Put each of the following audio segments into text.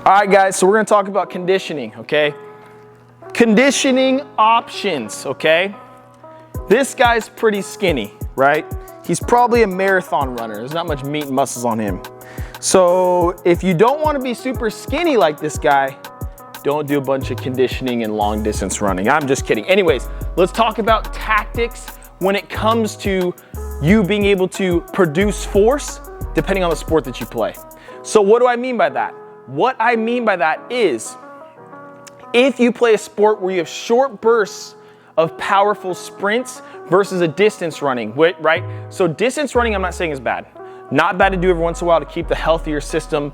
All right, guys, so we're gonna talk about conditioning, okay? Conditioning options, okay? This guy's pretty skinny, right? He's probably a marathon runner. There's not much meat and muscles on him. So if you don't wanna be super skinny like this guy, don't do a bunch of conditioning and long distance running. I'm just kidding. Anyways, let's talk about tactics when it comes to you being able to produce force depending on the sport that you play. So what do I mean by that? What I mean by that is, if you play a sport where you have short bursts of powerful sprints versus a distance running, right? So distance running, I'm not saying is bad. Not bad to do every once in a while to keep the healthier system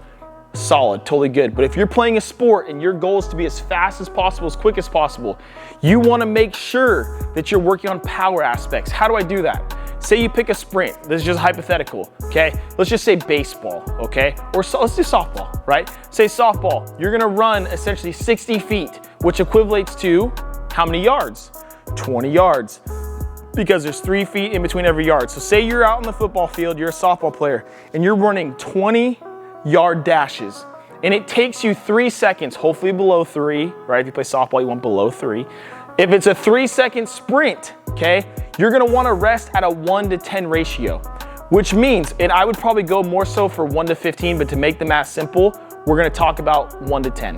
solid, totally good. But if you're playing a sport and your goal is to be as fast as possible, as quick as possible, you wanna make sure that you're working on power aspects. How do I do that? Say you pick a sprint, this is just hypothetical, okay? Let's just say baseball, okay? Or let's do softball, right? Say softball, you're gonna run essentially 60 feet, which equivalates to how many yards? 20 yards, because there's 3 feet in between every yard. So say you're out on the football field, you're a softball player, and you're running 20-yard dashes, and it takes you 3 seconds, hopefully below 3, right? If you play softball, you want below 3. If it's a 3-second sprint, okay, you're gonna wanna rest at a 1-to-10 ratio, which means, and I would probably go more so for 1-to-15, but to make the math simple, we're gonna talk about 1-to-10.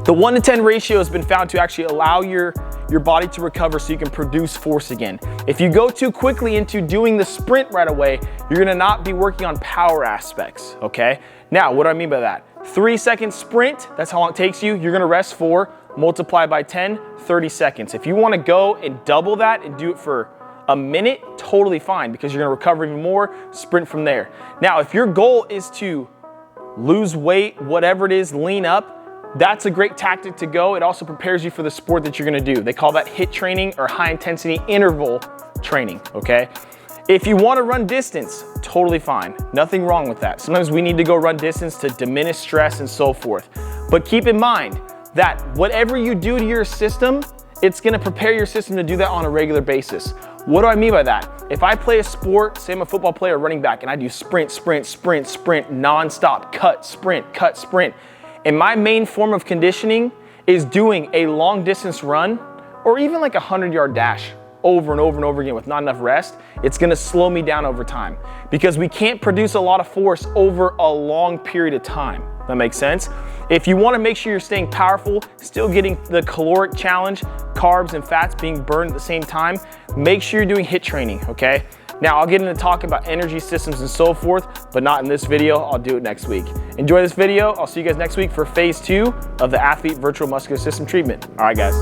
The 1-to-10 ratio has been found to actually allow your body to recover so you can produce force again. If you go too quickly into doing the sprint right away, you're gonna not be working on power aspects, okay? Now, what do I mean by that? 3-second sprint, that's how long it takes you. You're gonna rest for, multiply by 10, 30 seconds. If you wanna go and double that and do it for a minute, totally fine, because you're gonna recover even more, sprint from there. Now, if your goal is to lose weight, whatever it is, lean up, that's a great tactic to go. It also prepares you for the sport that you're gonna do. They call that HIIT training or high intensity interval training, okay? If you wanna run distance, totally fine. Nothing wrong with that. Sometimes we need to go run distance to diminish stress and so forth. But keep in mind that whatever you do to your system, it's gonna prepare your system to do that on a regular basis. What do I mean by that? If I play a sport, say I'm a football player, running back, and I do sprint, sprint, sprint, sprint, nonstop, cut, sprint, and my main form of conditioning is doing a long distance run or even like a 100-yard dash over and over and over again with not enough rest, it's gonna slow me down over time because we can't produce a lot of force over a long period of time. That makes sense? If you wanna make sure you're staying powerful, still getting the caloric challenge, carbs and fats being burned at the same time, make sure you're doing HIIT training, okay? Now, I'll get into talk about energy systems and so forth, but not in this video. I'll do it next week. Enjoy this video. I'll see you guys next week for phase 2 of the Athlete Virtual Muscular System treatment. All right, guys.